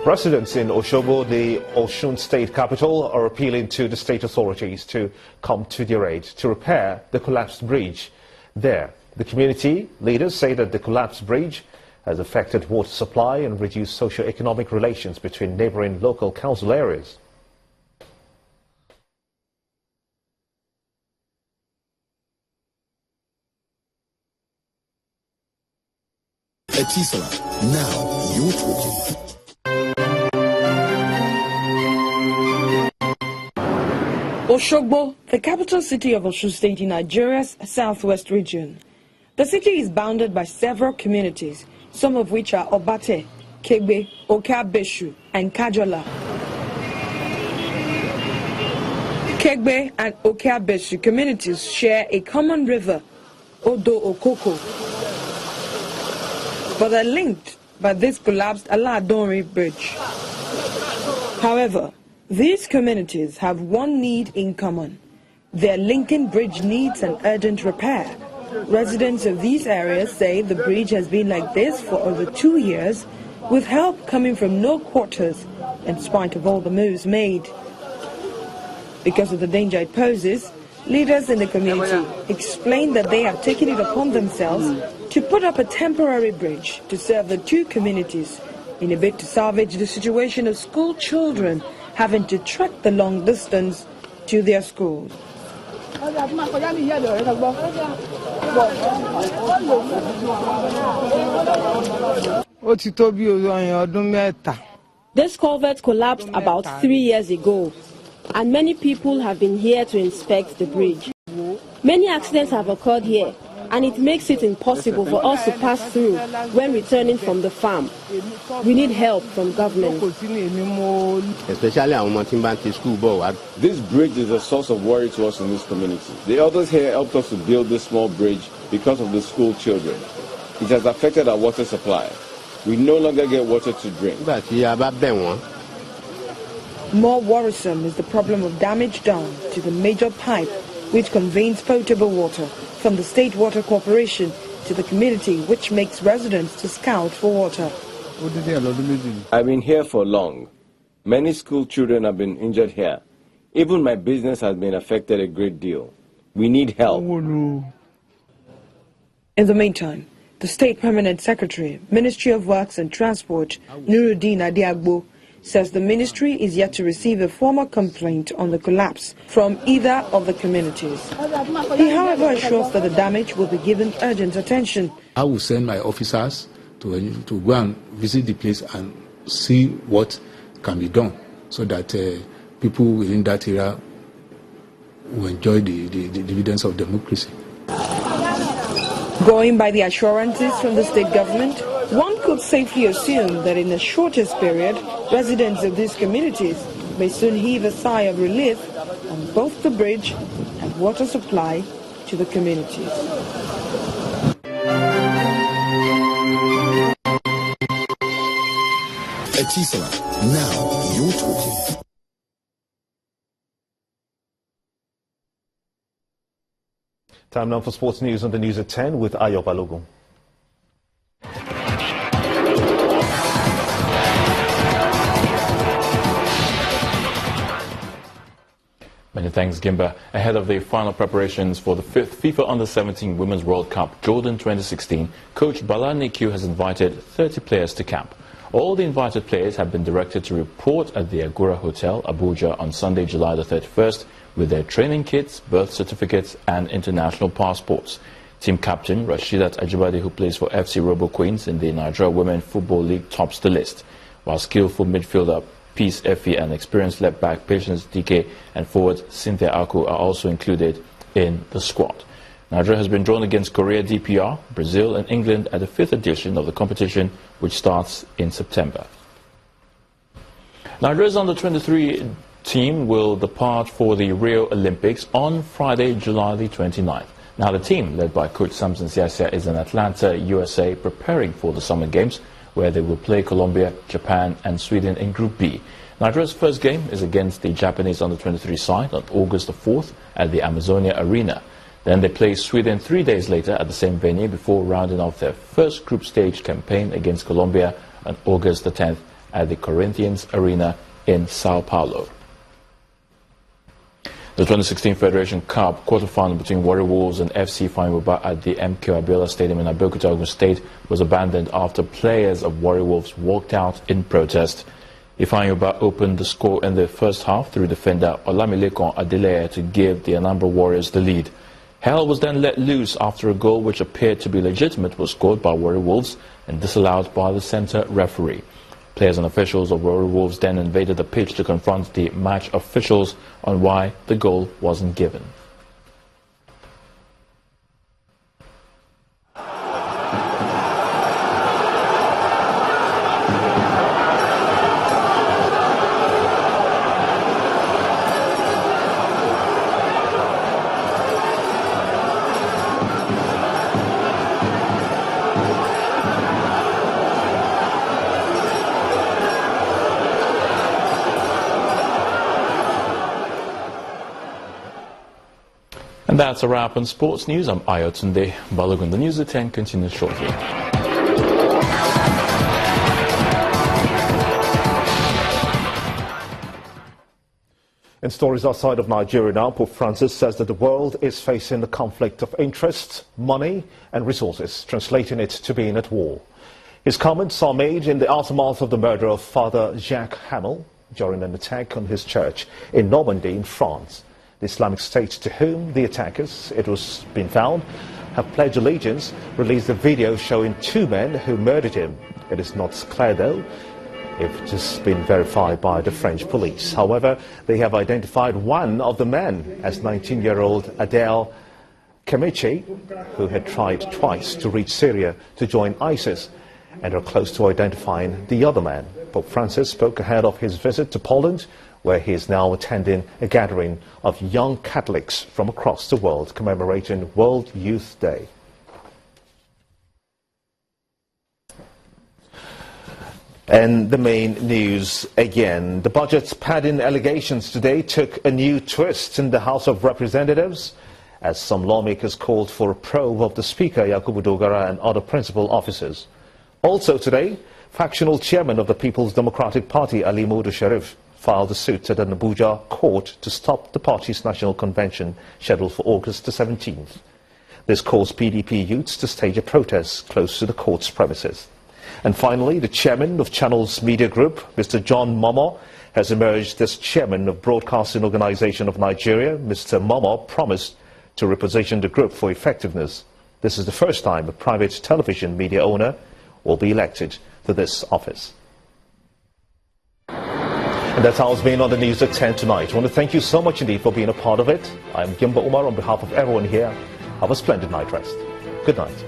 Residents in Osogbo, the Osun state capital, are appealing to the state authorities to come to their aid to repair the collapsed bridge there. The community leaders say that the collapsed bridge has affected water supply and reduced socio-economic relations between neighboring local council areas. Etisala, now you're talking. Osogbo, the capital city of Osun State in Nigeria's southwest region. The city is bounded by several communities, some of which are Obate, Kegbe, Okeabeshu, and Kajola. Kegbe and Okeabeshu communities share a common river, Odo Okoko, but are linked by this collapsed Aladonri bridge. However, these communities have one need in common. Their Lincoln Bridge needs an urgent repair. Residents of these areas say the bridge has been like this for over 2 years, with help coming from no quarters, in spite of all the moves made. Because of the danger it poses, leaders in the community explain that they have taken it upon themselves to put up a temporary bridge to serve the two communities in a bid to salvage the situation of school children having to trek the long distance to their schools. This culvert collapsed about 3 years ago, and many people have been here to inspect the bridge. Many accidents have occurred here, and it makes it impossible for us to pass through when returning from the farm. We need help from government. Especially our school. This bridge is a source of worry to us in this community. The elders here helped us to build this small bridge because of the school children. It has affected our water supply. We no longer get water to drink. More worrisome is the problem of damage done to the major pipe which conveys potable water from the State Water Corporation to the community, which makes residents to scout for water. I've been here for long. Many school children have been injured here. Even my business has been affected a great deal. We need help. In the meantime, the State Permanent Secretary, Ministry of Works and Transport, Nuruddin Adiagbo, says the ministry is yet to receive a formal complaint on the collapse from either of the communities. He, however, assures that the damage will be given urgent attention. I will send my officers to go and visit the place and see what can be done so that people within that area will enjoy the dividends of democracy. Going by the assurances from the state government, one could safely assume that in the shortest period, residents of these communities may soon heave a sigh of relief on both the bridge and water supply to the communities. Etisala, now you're talking. Time now for sports news on the news at 10 with Ayo Balogun. Many thanks, Gimba. Ahead of the final preparations for the 5th FIFA Under-17 Women's World Cup, Jordan 2016, coach Bala Nikyu has invited 30 players to camp. All the invited players have been directed to report at the Agora Hotel, Abuja, on Sunday, July the 31st, with their training kits, birth certificates, and international passports. Team captain Rashidat Ajibade, who plays for FC Robo Queens in the Nigeria Women Football League, tops the list, while skillful midfielder Peace Effie and experienced left-back Patience DK and forward Cynthia Aku are also included in the squad. Nigeria has been drawn against Korea DPR, Brazil and England at the 5th edition of the competition, which starts in September. Nigeria's under-23 team will depart for the Rio Olympics on Friday, July the 29th. Now the team, led by coach Samson Siasia, is in Atlanta, USA, preparing for the Summer Games, where they will play Colombia, Japan and Sweden in Group B. Nigeria's first game is against the Japanese under-23 side on August the 4th at the Amazonia Arena. Then they play Sweden 3 days later at the same venue before rounding off their first group stage campaign against Colombia on August the 10th at the Corinthians Arena in Sao Paulo. The 2016 Federation Cup quarterfinal between Warri Wolves and FC Ifeanyi at the MK Abiola Stadium in Abeokuta, Ogun State was abandoned after players of Warri Wolves walked out in protest. Ifeanyi opened the score in the first half through defender Olamilekan Adeleye to give the Anambra Warriors the lead. Hell was then let loose after a goal which appeared to be legitimate was scored by Warri Wolves and disallowed by the centre referee. Players and officials of Warri Wolves then invaded the pitch to confront the match officials on why the goal wasn't given. And that's a wrap on sports news. I'm Ayotunde Balogun. The news at 10 continues shortly. In stories outside of Nigeria now, Pope Francis says that the world is facing a conflict of interest, money and resources, translating it to being at war. His comments are made in the aftermath of the murder of Father Jacques Hamel during an attack on his church in Normandy in France. The Islamic State, to whom the attackers, it was been found, have pledged allegiance, released a video showing two men who murdered him. It is not clear, though, if it has been verified by the French police. However, they have identified one of the men as 19-year-old Adel Kemichi, who had tried twice to reach Syria to join ISIS, and are close to identifying the other man. Pope Francis spoke ahead of his visit to Poland, where he is now attending a gathering of young Catholics from across the world commemorating World Youth Day. And the main news again. The budget padding allegations today took a new twist in the House of Representatives as some lawmakers called for a probe of the Speaker, Yakubu Dogara, and other principal officers. Also today, factional chairman of the People's Democratic Party, Ali Modu Sharif, filed a suit at an Abuja court to stop the party's national convention scheduled for August the 17th. This caused PDP youths to stage a protest close to the court's premises. And finally, the chairman of Channels Media Group, Mr. John Momo, has emerged as chairman of Broadcasting Organization of Nigeria. Mr. Momo promised to reposition the group for effectiveness. This is the first time a private television media owner will be elected to this office. And that's how it's been on the news at 10 tonight. I want to thank you so much indeed for being a part of it. I'm Gimba Umar on behalf of everyone here. Have a splendid night rest. Good night.